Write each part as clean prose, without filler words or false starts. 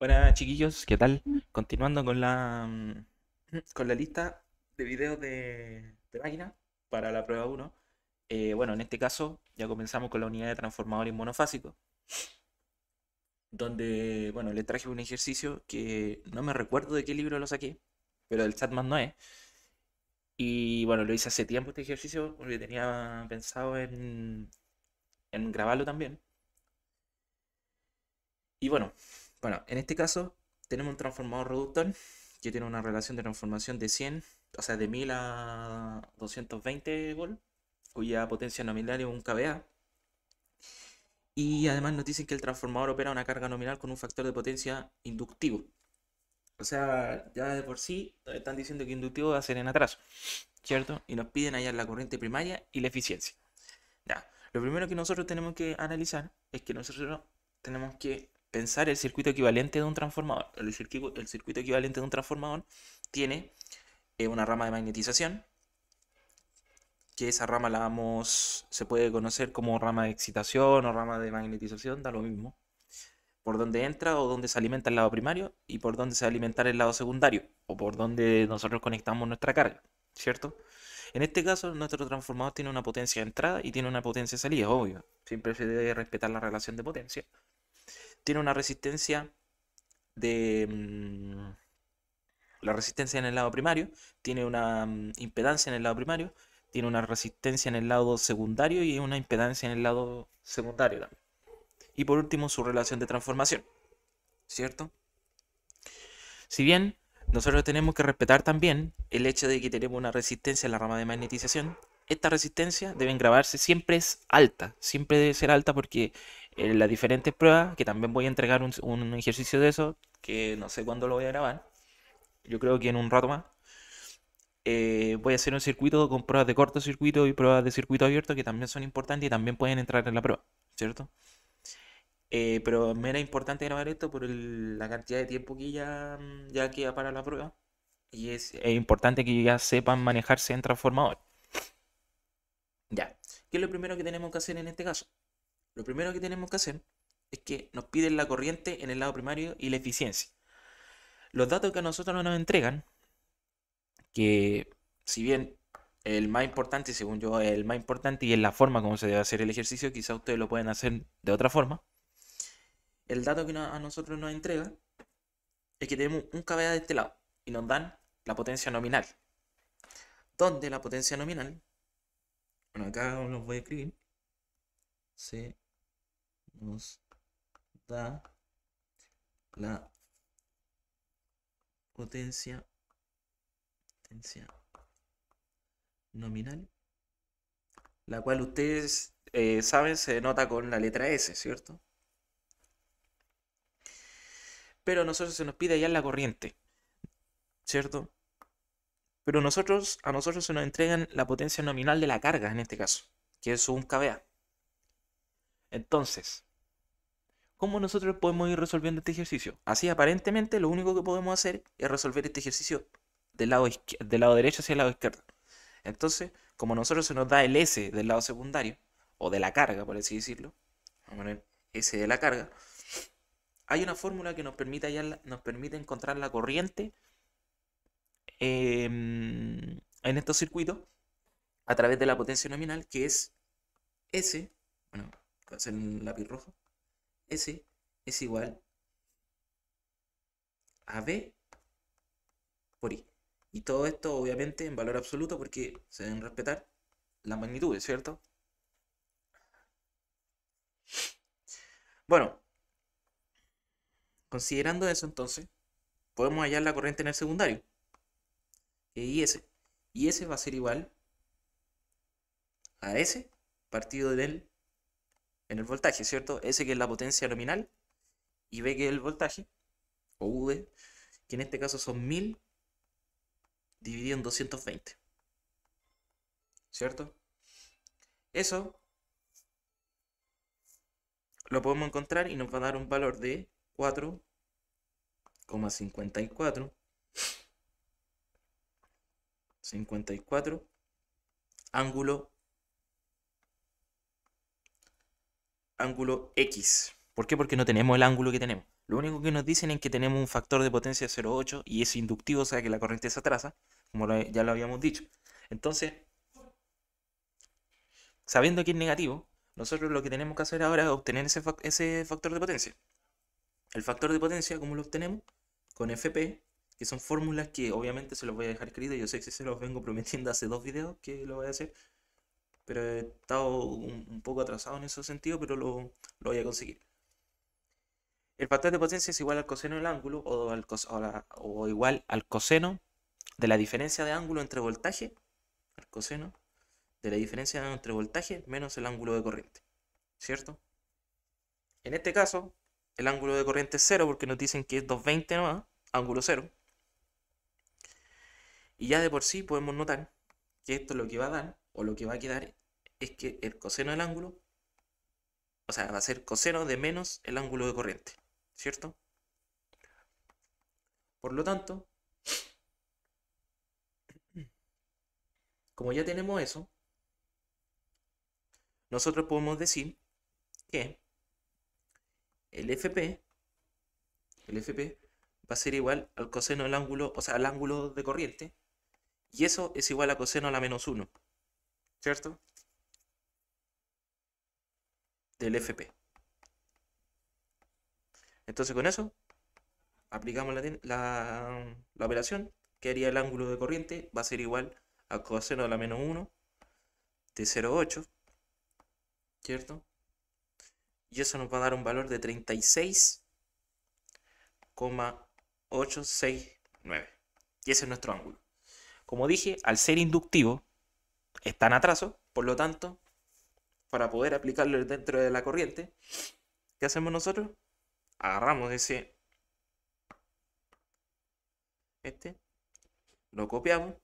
Hola chiquillos, ¿qué tal? Continuando con con la lista de videos de máquina para la prueba 1. Bueno, en este caso ya comenzamos con la unidad de transformadores monofásicos, donde, bueno, les traje un ejercicio que no me recuerdo de qué libro lo saqué, pero del Chatman no es. Y bueno, lo hice hace tiempo este ejercicio porque tenía pensado en grabarlo también. Y bueno, en este caso tenemos un transformador reductor que tiene una relación de transformación de 100, o sea, de 1000 a 220 volt, cuya potencia nominal es un kVA. Y además nos dicen que el transformador opera una carga nominal con un factor de potencia inductivo. O sea, ya de por sí nos están diciendo que inductivo va a ser en atraso, ¿cierto? Y nos piden hallar la corriente primaria y la eficiencia. Ya, lo primero que nosotros tenemos que analizar es que nosotros tenemos que pensar el circuito equivalente de un transformador. El circuito equivalente de un transformador tiene una rama de magnetización, que esa rama se puede conocer como rama de excitación o rama de magnetización, da lo mismo. Por donde entra o donde se alimenta el lado primario y por donde se va a alimentar el lado secundario o por donde nosotros conectamos nuestra carga, ¿cierto? En este caso, nuestro transformador tiene una potencia de entrada y tiene una potencia de salida, obvio. Siempre se debe respetar la relación de potencia. Tiene una resistencia de la resistencia en el lado primario, tiene una impedancia en el lado primario, tiene una resistencia en el lado secundario y una impedancia en el lado secundario también. Y por último, su relación de transformación, ¿cierto? Si bien nosotros tenemos que respetar también el hecho de que tenemos una resistencia en la rama de magnetización, esta resistencia deben grabarse siempre es alta, siempre debe ser alta porque en las diferentes pruebas, que también voy a entregar un ejercicio de eso, que no sé cuándo lo voy a grabar, yo creo que en un rato más, voy a hacer un circuito con pruebas de cortocircuito y pruebas de circuito abierto que también son importantes y también pueden entrar en la prueba, ¿cierto? Pero me era importante grabar esto por la cantidad de tiempo que ya queda para la prueba. Y es importante que ya sepan manejarse en transformador. Ya. ¿Qué es lo primero que tenemos que hacer en este caso? Lo primero que tenemos que hacer es que nos piden la corriente en el lado primario y la eficiencia. Los datos que a nosotros nos entregan, que si bien el más importante, según yo, es el más importante y es la forma como se debe hacer el ejercicio, quizá ustedes lo pueden hacer de otra forma. El dato que a nosotros nos entrega es que tenemos un kVA de este lado y nos dan la potencia nominal. Donde la potencia nominal, bueno, acá los voy a escribir, se nos da la potencia, potencia nominal, la cual ustedes saben se denota con la letra S, ¿cierto? Pero a nosotros se nos pide hallar la corriente, ¿cierto? Pero a nosotros se nos entregan la potencia nominal de la carga en este caso, que es un kVA. Entonces, ¿cómo nosotros podemos ir resolviendo este ejercicio? Así aparentemente lo único que podemos hacer es resolver este ejercicio del lado derecho hacia el lado izquierdo. Entonces, como a nosotros se nos da el S del lado secundario, o de la carga, por así decirlo, vamos a poner S de la carga, hay una fórmula que nos permite encontrar la corriente en estos circuitos a través de la potencia nominal, que es S, bueno, voy a hacer un lápiz rojo, S es igual a B por I. Y todo esto obviamente en valor absoluto porque se deben respetar las magnitudes, ¿cierto? Bueno, considerando eso entonces, podemos hallar la corriente en el secundario, que es IS. IS va a ser igual a S partido en el voltaje, ¿cierto? S que es la potencia nominal y B que es el voltaje, o V, que en este caso son 1000 dividido en 220, ¿cierto? Eso lo podemos encontrar y nos va a dar un valor de 4,54 54 ángulo ángulo X. ¿Por qué? Porque no tenemos el ángulo que tenemos. Lo único que nos dicen es que tenemos un factor de potencia de 0,8 y es inductivo, o sea que la corriente se atrasa, como ya lo habíamos dicho. Entonces, sabiendo que es negativo, nosotros lo que tenemos que hacer ahora es obtener ese factor de potencia. El factor de potencia, ¿cómo lo obtenemos? Con FP, que son fórmulas que obviamente se los voy a dejar escritos. Yo sé que se los vengo prometiendo hace 2 videos que lo voy a hacer, pero he estado un poco atrasado en ese sentido, pero lo voy a conseguir. El factor de potencia es igual al coseno del ángulo o igual al coseno de la diferencia de ángulo entre voltaje, el coseno de la diferencia entre voltaje menos el ángulo de corriente, ¿cierto? En este caso, el ángulo de corriente es 0 porque nos dicen que es 220 nomás, ángulo 0. Y ya de por sí podemos notar que esto lo que va a dar, o lo que va a quedar, es que el coseno del ángulo, o sea, va a ser coseno de menos el ángulo de corriente, ¿cierto? Por lo tanto, como ya tenemos eso, nosotros podemos decir que el FP, el FP va a ser igual al coseno del ángulo, o sea, al ángulo de corriente, y eso es igual a coseno a la menos 1, ¿cierto? Del FP. Entonces con eso aplicamos la operación, que haría el ángulo de corriente, va a ser igual a coseno a la menos 1 de 0,8, ¿cierto? Y eso nos va a dar un valor de 36,869. Y ese es nuestro ángulo. Como dije, al ser inductivo, está en atraso, por lo tanto, para poder aplicarlo dentro de la corriente, ¿qué hacemos nosotros? Agarramos lo copiamos,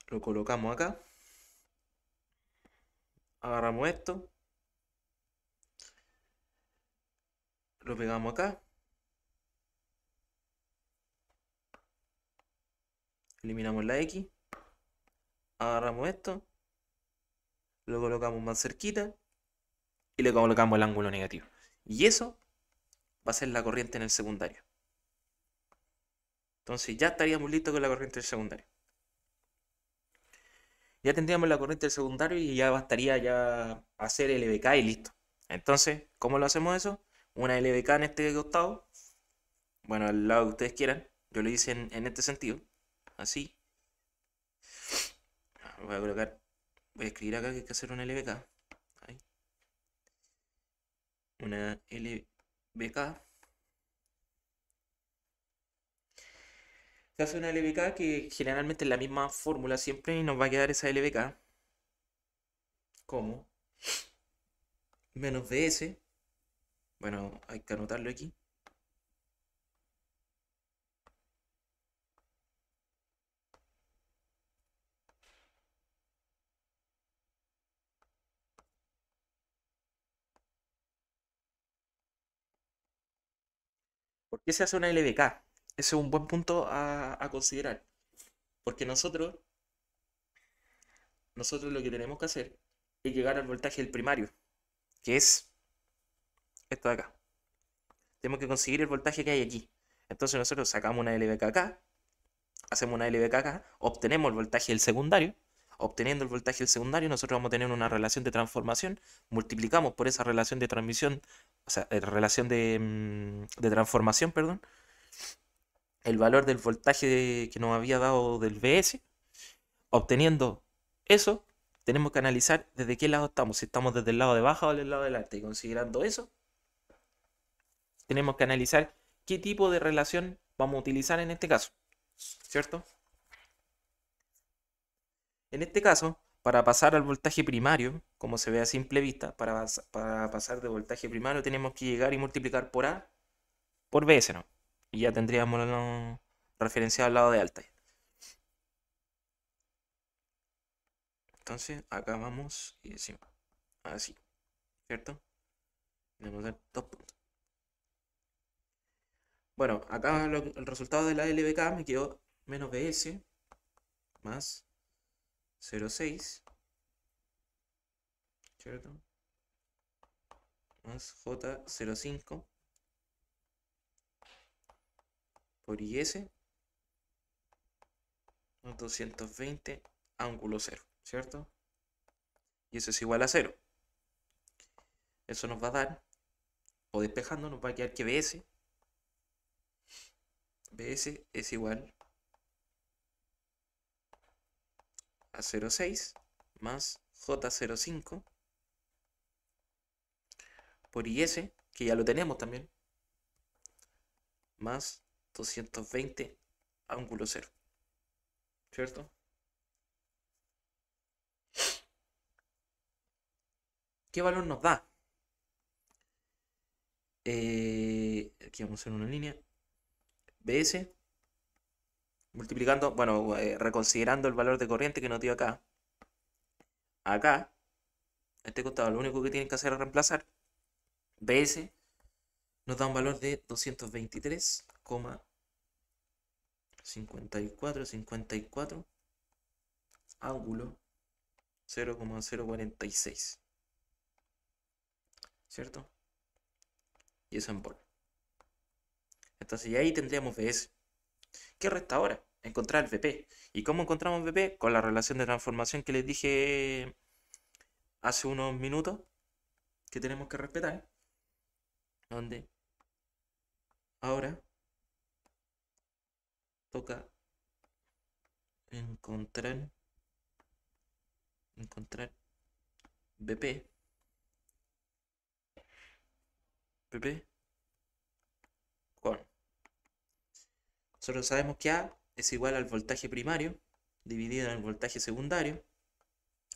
lo colocamos acá, agarramos esto, lo pegamos acá, eliminamos la X, agarramos esto, lo colocamos más cerquita y le colocamos el ángulo negativo. Y eso va a ser la corriente en el secundario. Entonces ya estaríamos listos con la corriente del secundario. Ya tendríamos la corriente del secundario y ya bastaría ya hacer LBK y listo. Entonces, ¿cómo lo hacemos eso? Una LBK en este costado, bueno, al lado que ustedes quieran. Yo lo hice en este sentido, así. Voy a escribir acá que hay que hacer una LBK. Ahí. Una LBK. Se hace una LBK que generalmente es la misma fórmula siempre y nos va a quedar esa LBK como menos BS. Bueno, hay que anotarlo aquí. ¿Por qué se hace una LBK? Ese es un buen punto a considerar. Porque nosotros lo que tenemos que hacer es llegar al voltaje del primario, que es esto de acá. Tenemos que conseguir el voltaje que hay aquí. Entonces nosotros sacamos una LBK acá, hacemos una LBK acá, obtenemos el voltaje del secundario. Obteniendo el voltaje del secundario, nosotros vamos a tener una relación de transformación, multiplicamos por esa relación de transmisión, o sea, relación de transformación, perdón, el valor del voltaje que nos había dado del VS. Obteniendo eso, tenemos que analizar desde qué lado estamos, si estamos desde el lado de baja o del lado del alta. Y considerando eso, tenemos que analizar qué tipo de relación vamos a utilizar en este caso, ¿cierto? En este caso, para pasar al voltaje primario, como se ve a simple vista, para pasar de voltaje primario tenemos que llegar y multiplicar por A por BS, ¿no? Y ya tendríamos lo referenciado al lado de alta. Entonces, acá vamos y decimos así, ¿cierto? Tenemos dos puntos. Bueno, acá el resultado de la LBK me quedó menos BS más 0,6, ¿cierto? más J05 por IS más 220 ángulo 0, ¿cierto? Y eso es igual a 0. Eso nos va a dar, o despejando, nos va a quedar que BS es igual a 0,6 más J05 por IS, que ya lo tenemos también, más 220 ángulo 0, ¿cierto? ¿Qué valor nos da? Aquí vamos a hacer una línea. BS multiplicando, bueno, reconsiderando el valor de corriente que nos dio acá. Acá, a este costado, lo único que tienen que hacer es reemplazar. BS nos da un valor de 223,54 ángulo 0,046, ¿cierto? Y eso en volt. Entonces ya ahí tendríamos BS. ¿Qué resta ahora? Encontrar el VP. ¿Y cómo encontramos VP? Con la relación de transformación que les dije hace unos minutos que tenemos que respetar. Donde ahora toca encontrar VP con, nosotros sabemos que A es igual al voltaje primario dividido en el voltaje secundario,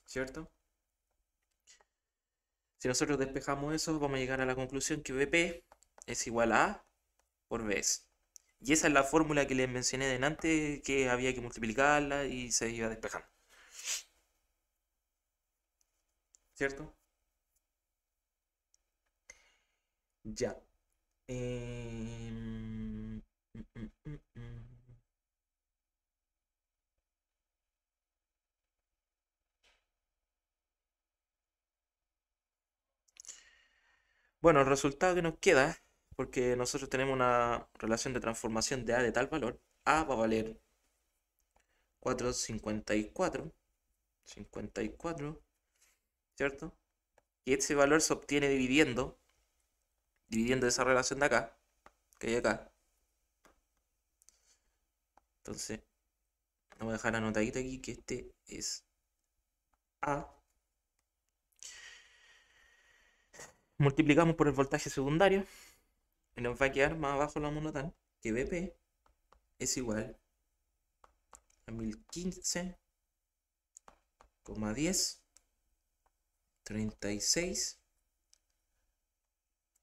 ¿cierto? Si nosotros despejamos eso, vamos a llegar a la conclusión que VP es igual a A por Bs. Y esa es la fórmula que les mencioné delante, que había que multiplicarla y se iba despejando, ¿cierto? Ya. Bueno, el resultado que nos queda, porque nosotros tenemos una relación de transformación de A de tal valor, A va a valer 4,54, 54, ¿cierto? Y ese valor se obtiene dividiendo esa relación de acá, que hay acá. Entonces, vamos a dejar anotadito aquí que este es A. Multiplicamos por el voltaje secundario y nos va a quedar más abajo, lo vamos a notar, que VP es igual a 1015,10 36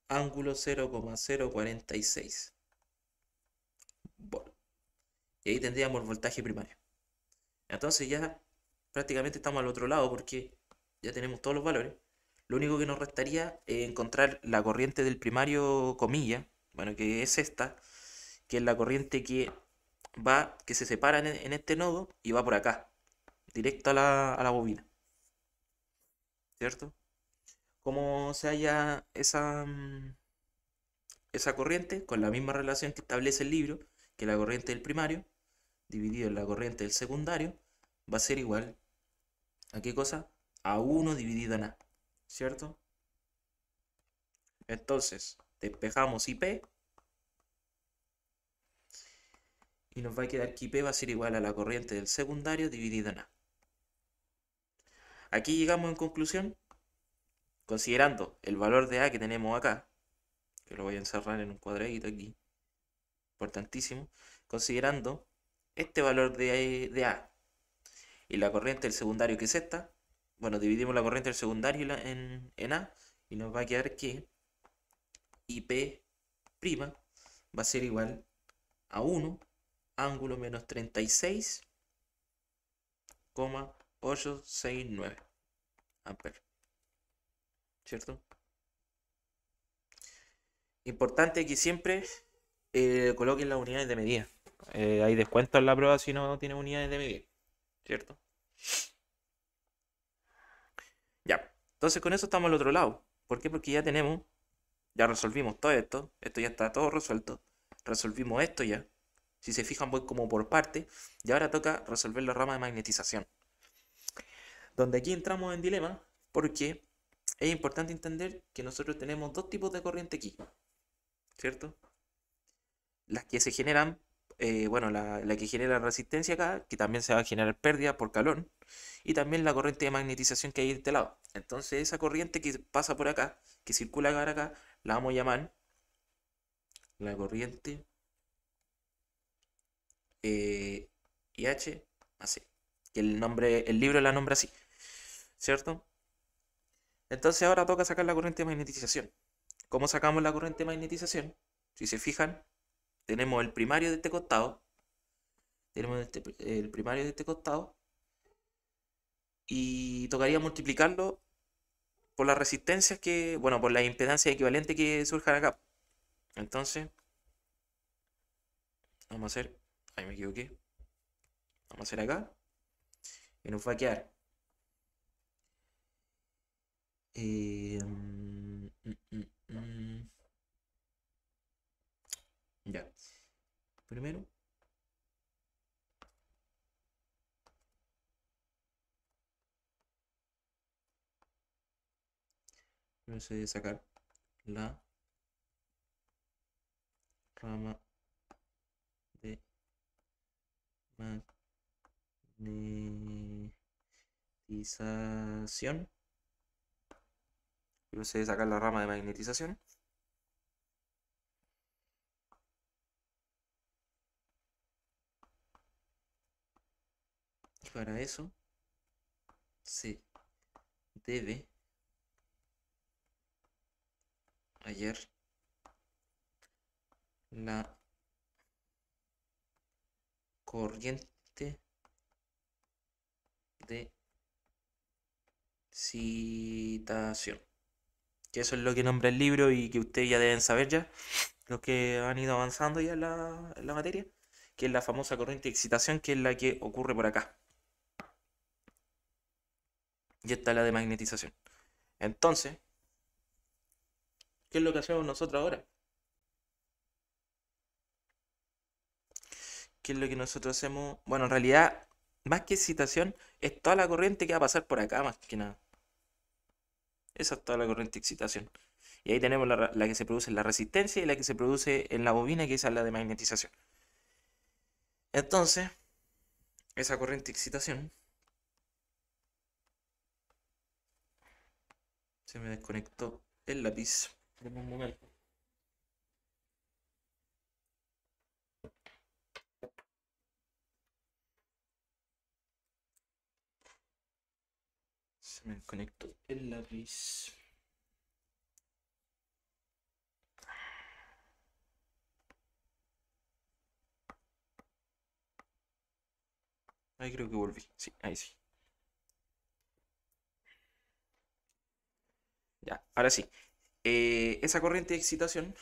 ángulo 0,046 volt. Y ahí tendríamos el voltaje primario. Entonces ya prácticamente estamos al otro lado porque ya tenemos todos los valores. Lo único que nos restaría es encontrar la corriente del primario, comilla, bueno, que es esta, que es la corriente que va, que se separa en este nodo y va por acá, directo a la bobina, ¿cierto? Como se halla esa corriente, con la misma relación que establece el libro, que la corriente del primario, dividido en la corriente del secundario, va a ser igual ¿a qué cosa? A 1 dividido en A, ¿cierto? Entonces, despejamos IP y nos va a quedar que IP va a ser igual a la corriente del secundario dividido en A. Aquí llegamos en conclusión, considerando el valor de A que tenemos acá, que lo voy a encerrar en un cuadradito aquí, importantísimo, considerando este valor de A y la corriente del secundario que es esta, bueno, dividimos la corriente del secundario en A y nos va a quedar que IP' va a ser igual a 1 ángulo menos 36,869 amperes, ¿cierto? Importante que siempre coloquen las unidades de medida. Hay descuento en la prueba si no tiene unidades de medida, ¿cierto? Ya, entonces con eso estamos al otro lado. ¿Por qué? Porque ya tenemos Ya resolvimos todo esto. Esto ya está todo resuelto. Resolvimos esto ya. Si se fijan, voy como por parte. Y ahora toca resolver la rama de magnetización. Donde aquí entramos en dilema porque es importante entender que nosotros tenemos dos tipos de corriente aquí, ¿cierto? Las que se generan, bueno, la que genera resistencia acá, que también se va a generar pérdida por calor, y también la corriente de magnetización que hay de este lado. Entonces esa corriente que pasa por acá, que circula por acá, la vamos a llamar la corriente IH que el nombre, el libro la nombra así, ¿cierto? Entonces ahora toca sacar la corriente de magnetización. ¿Cómo sacamos la corriente de magnetización? Si se fijan, tenemos el primario de este costado, tenemos el primario de este costado, y tocaría multiplicarlo por las resistencias que, bueno, por la impedancia equivalente que surjan acá. Entonces, vamos a hacer, ahí me equivoqué, vamos a hacer acá, y nos va a quedar ya, primero, vamos a sacar la rama de magnetización. Procede a sacar la rama de magnetización. Y para eso se debe hallar la corriente de excitación. Que eso es lo que nombra el libro y que ustedes ya deben saber ya, los que han ido avanzando ya en la materia, que es la famosa corriente de excitación, que es la que ocurre por acá. Y esta es la de magnetización. Entonces, ¿qué es lo que hacemos nosotros ahora? ¿Qué es lo que nosotros hacemos? Bueno, en realidad, más que excitación, es toda la corriente que va a pasar por acá, más que nada. Esa es toda la corriente de excitación. Y ahí tenemos la que se produce en la resistencia y la que se produce en la bobina, que esa es la de magnetización. Entonces, esa corriente de excitación se me desconectó el lápiz. Dame un momento. Se me desconectó el lápiz. Ahí creo que volví. Sí, ahí sí. Ya, ahora sí. Esa corriente de excitación.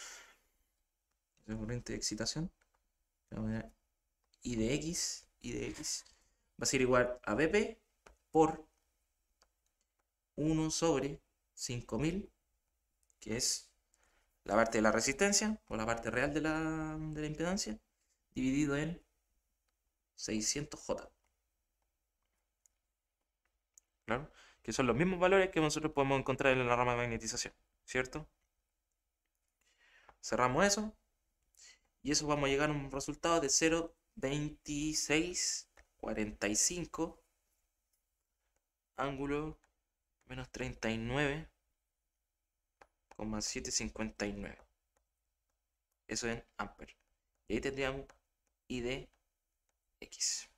Esa corriente de excitación. I de X va a ser igual a BP por 1/5000, que es la parte de la resistencia o la parte real de la impedancia, dividido en 600J. ¿Claro? Que son los mismos valores que nosotros podemos encontrar en la rama de magnetización, ¿cierto? Cerramos eso y eso vamos a llegar a un resultado de 0,2645 ángulo menos 39,759. Eso en amper. Y ahí tendríamos I de X.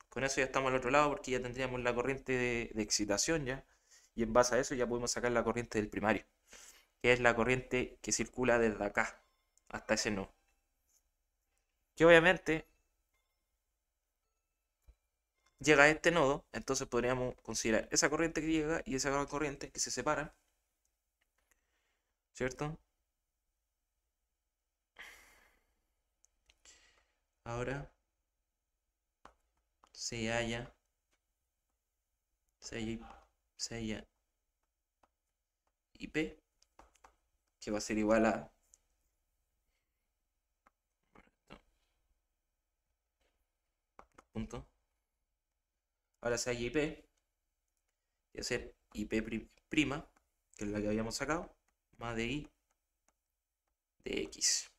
Con eso ya estamos al otro lado porque ya tendríamos la corriente de excitación ya. Y en base a eso ya podemos sacar la corriente del primario, que es la corriente que circula desde acá hasta ese nodo. Que obviamente llega a este nodo, entonces podríamos considerar esa corriente que llega y esa corriente que se separan, ¿cierto? Ahora se halla, se halla IP que va a ser igual a... Punto. Ahora se halla IP, y va a ser IP prima, que es la que habíamos sacado, más de I de X.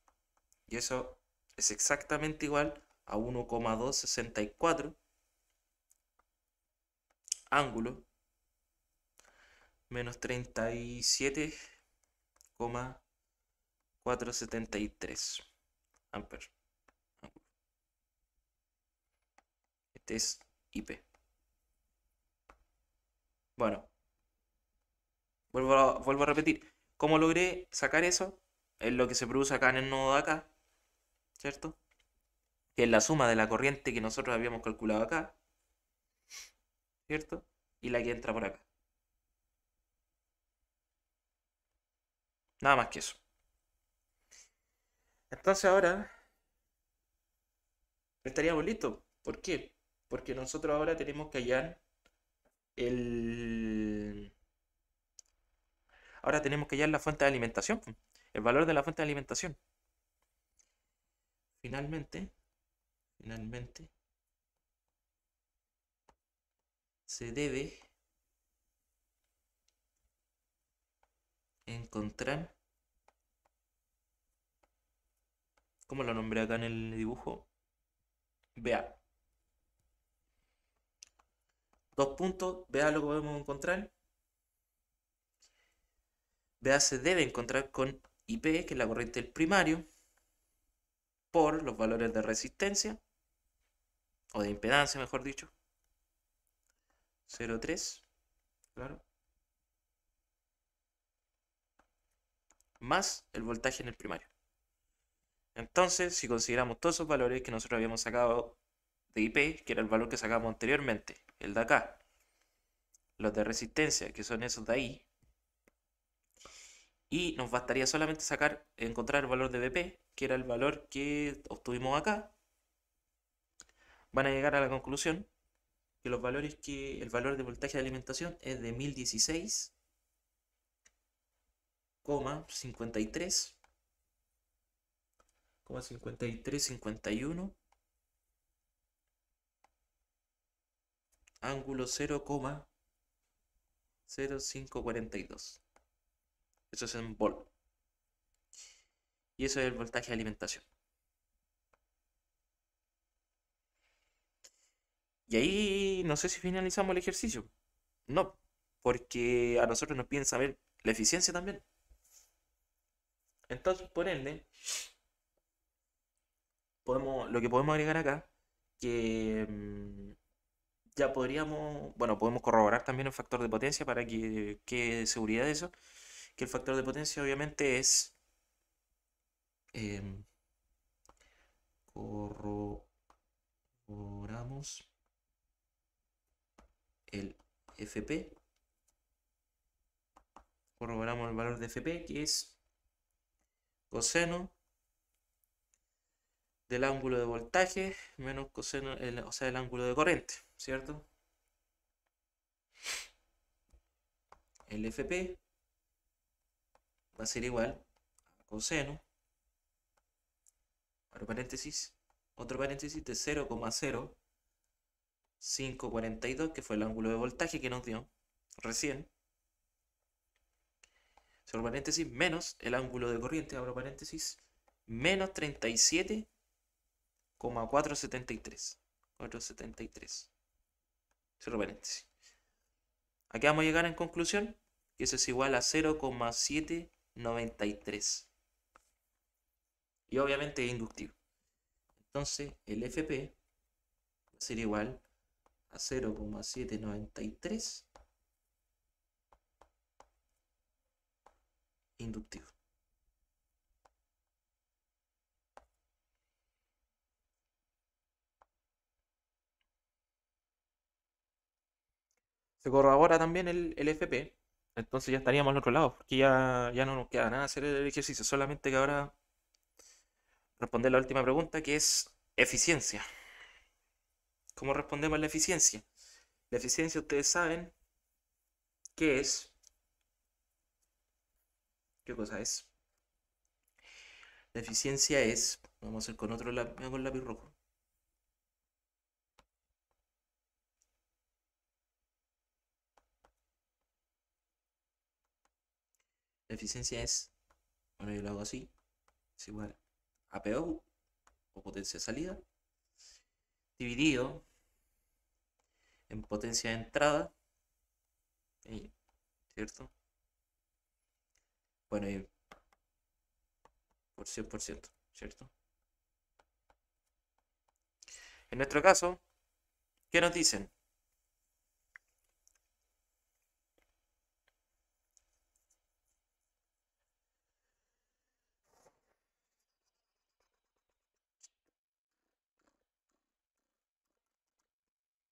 Y eso es exactamente igual a 1,264 ángulo menos 37,473 amperes. Este es IP. Bueno, vuelvo a repetir. ¿Cómo logré sacar eso? Es lo que se produce acá en el nodo de acá, ¿cierto? Que es la suma de la corriente que nosotros habíamos calculado acá, ¿cierto? Y la que entra por acá. Nada más que eso. Entonces ahora estaríamos listos. ¿Por qué? Porque nosotros ahora tenemos que hallar el... Ahora tenemos que hallar la fuente de alimentación, el valor de la fuente de alimentación. Finalmente, se debe encontrar, ¿cómo lo nombré acá en el dibujo? BA. Dos puntos, BA lo que podemos encontrar. BA se debe encontrar con IP, que es la corriente del primario, por los valores de resistencia, o de impedancia, mejor dicho. 0,3, claro. Más el voltaje en el primario. Entonces, si consideramos todos esos valores que nosotros habíamos sacado de IP, que era el valor que sacamos anteriormente, el de acá, los de resistencia, que son esos de ahí, y nos bastaría solamente encontrar el valor de BP, que era el valor que obtuvimos acá, van a llegar a la conclusión que el valor de voltaje de alimentación es de 1016,53,51 ángulo 0,0542. Eso es en volt. Y eso es el voltaje de alimentación. Y ahí no sé si finalizamos el ejercicio. No, porque a nosotros nos piden saber la eficiencia también. Entonces, por ende, lo que podemos agregar acá, que ya podríamos, bueno, podemos corroborar también el factor de potencia para que quede seguridad de eso, que el factor de potencia obviamente es, em, corroboramos el FP, corroboramos el valor de FP, que es coseno del ángulo de voltaje menos coseno, o sea, el ángulo de corriente, ¿cierto? El FP va a ser igual a coseno, otro paréntesis de 0,0542, que fue el ángulo de voltaje que nos dio recién, cierro paréntesis, menos el ángulo de corriente, abro paréntesis, menos 37,473. 473. Cierro paréntesis. Aquí vamos a llegar en conclusión que eso es igual a 0,793. Y obviamente es inductivo. Entonces el FP va a ser igual a 0,793 inductivo. Se corrobora también el FP. Entonces ya estaríamos al otro lado, porque ya no nos queda nada hacer el ejercicio, solamente que ahora responder la última pregunta, que es eficiencia. ¿Cómo respondemos a la eficiencia? La eficiencia, ustedes saben qué es. ¿Qué cosa es? La eficiencia es, vamos a hacer con otro lápiz, con lápiz rojo. La eficiencia es, bueno, yo lo hago así, es igual a PO, o potencia de salida, dividido en potencia de entrada, ¿cierto? Bueno, y por 100%, ¿cierto? En nuestro caso, ¿qué nos dicen?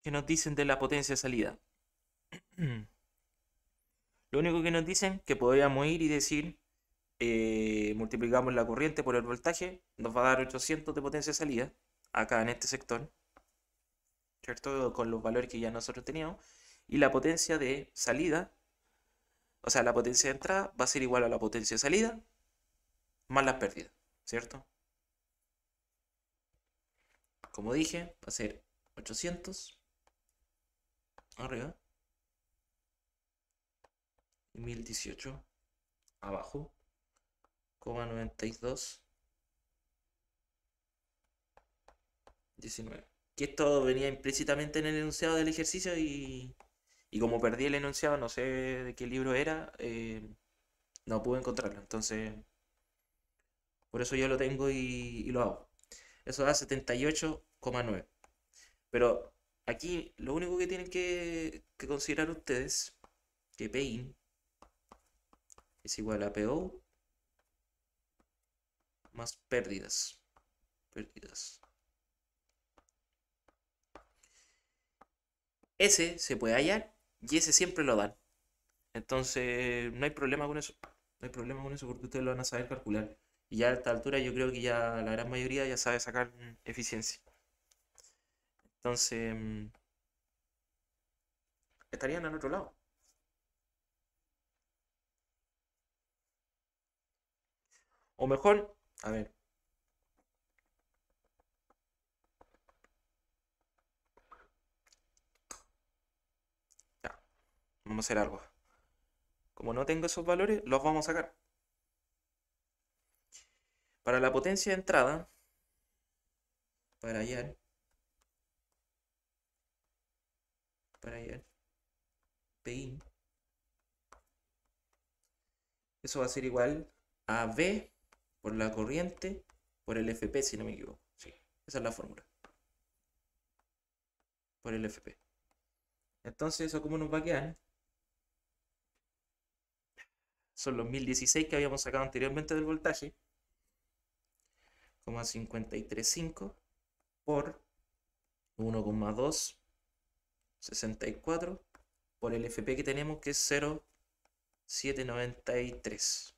¿Qué nos dicen de la potencia de salida? Lo único que nos dicen que podríamos ir y decir, multiplicamos la corriente por el voltaje, nos va a dar 800 de potencia de salida, acá en este sector, ¿cierto? Con los valores que ya nosotros teníamos. Y la potencia de salida, o sea, la potencia de entrada va a ser igual a la potencia de salida más las pérdidas, ¿cierto? Como dije, va a ser 800 arriba y 1018 abajo, 92 19. Que esto venía implícitamente en el enunciado del ejercicio y como perdí el enunciado, no sé de qué libro era, no pude encontrarlo. Entonces, por eso yo lo tengo y lo hago. Eso da 78,9. Pero aquí lo único que tienen que considerar ustedes, que Pin es igual a PO más pérdidas. Pérdidas. Ese se puede hallar y ese siempre lo dan. Entonces, no hay problema con eso. No hay problema con eso porque ustedes lo van a saber calcular. Y ya a esta altura yo creo que ya la gran mayoría ya sabe sacar eficiencia. Entonces, estarían al otro lado. O mejor, a ver, ya, vamos a hacer algo. Como no tengo esos valores, los vamos a sacar. Para la potencia de entrada, para hallar, Pin, eso va a ser igual a V por la corriente por el FP, si no me equivoco. Sí, esa es la fórmula. Por el FP. Entonces, ¿eso cómo nos va a quedar? Son los 1016 que habíamos sacado anteriormente del voltaje, como 535 por 1,264 por el FP que tenemos, que es 0,793.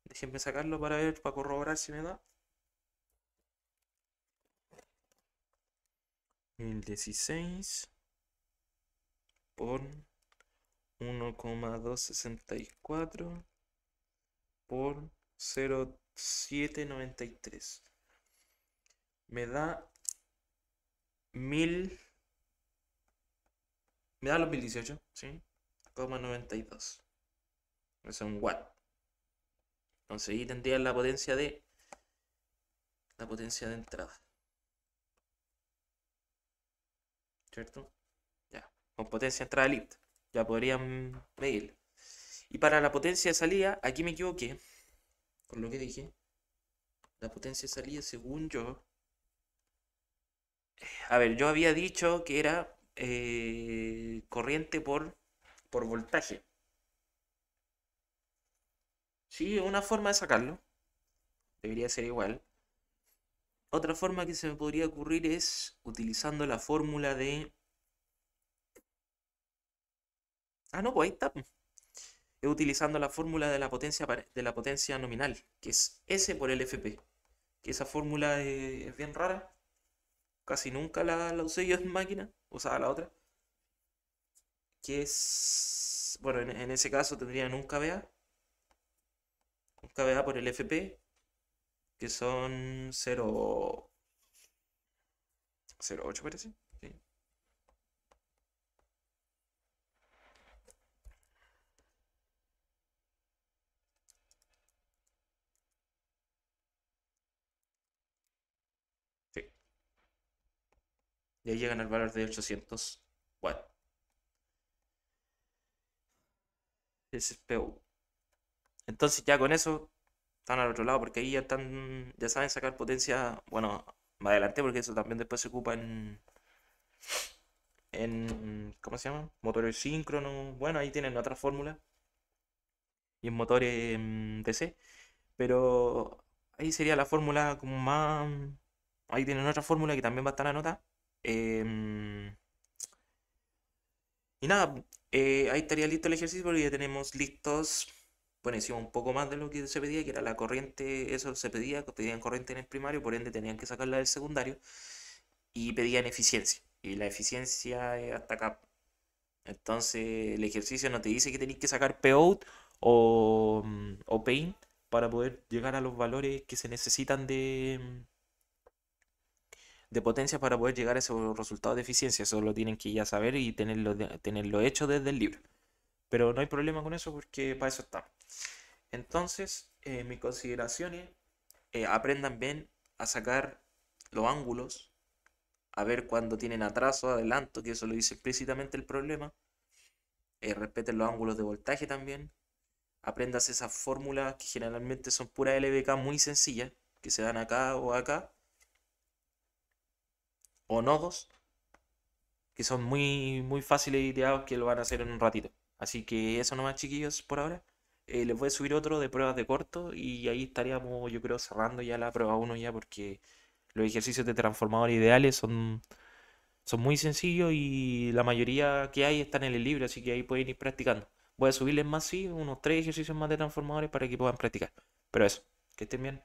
Déjenme sacarlo para ver, para corroborar si me da. 1016 por 1,264 por 0,793. Me da 1000. Me da los 1018, ¿sí? 92. Eso es un watt. Entonces ahí tendría la potencia de entrada. ¿Cierto? Ya. Con potencia de entrada libre. Ya podrían medir. Y para la potencia de salida, aquí me equivoqué. Con lo que dije. La potencia de salida, según yo. A ver, yo había dicho que era corriente por voltaje. Sí, una forma de sacarlo. Debería ser igual. Otra forma que se me podría ocurrir es utilizando la fórmula de... Ah, no, pues ahí está. Es utilizando la fórmula de la potencia nominal, que es S por el FP. Que esa fórmula es bien rara. Casi nunca la usé yo en máquina. Usaba la otra. Que es... Bueno, en ese caso tendrían un kVA. Un kVA por el FP que son 0,08 parece. Sí. Sí. Y ahí llegan al valor de 800 watts. Ese es PU. Entonces ya con eso están al otro lado, porque ahí ya están, ya saben sacar potencia, bueno, más adelante, porque eso también después se ocupa ¿cómo se llama? Motores síncronos, bueno, ahí tienen otra fórmula, y en motores DC, pero ahí sería la fórmula como más, ahí tienen otra fórmula que también va a estar anotada. Em, y nada, ahí estaría listo el ejercicio porque ya tenemos listos. Bueno, hicimos un poco más de lo que se pedía, que era la corriente, eso se pedía, que pedían corriente en el primario, por ende tenían que sacarla del secundario, y pedían eficiencia. Y la eficiencia es hasta acá. Entonces el ejercicio no te dice que tenéis que sacar POUT o PAIN para poder llegar a los valores que se necesitan de potencia para poder llegar a esos resultados de eficiencia. Eso lo tienen que ya saber y tenerlo hecho desde el libro. Pero no hay problema con eso porque para eso está. Entonces, mis consideraciones, aprendan bien a sacar los ángulos, a ver cuando tienen atraso, adelanto, que eso lo dice explícitamente el problema. Respeten los ángulos de voltaje también. Aprendas esas fórmulas que generalmente son pura LVK muy sencillas, que se dan acá, o nodos, que son muy, muy fáciles y ideados que lo van a hacer en un ratito. Así que eso nomás, chiquillos, por ahora. Les voy a subir otro de pruebas de corto y ahí estaríamos, yo creo, cerrando ya la prueba uno ya porque los ejercicios de transformador ideales son muy sencillos y la mayoría que hay están en el libro, así que ahí pueden ir practicando. Voy a subirles más, sí, unos 3 ejercicios más de transformadores para que puedan practicar. Pero eso, que estén bien.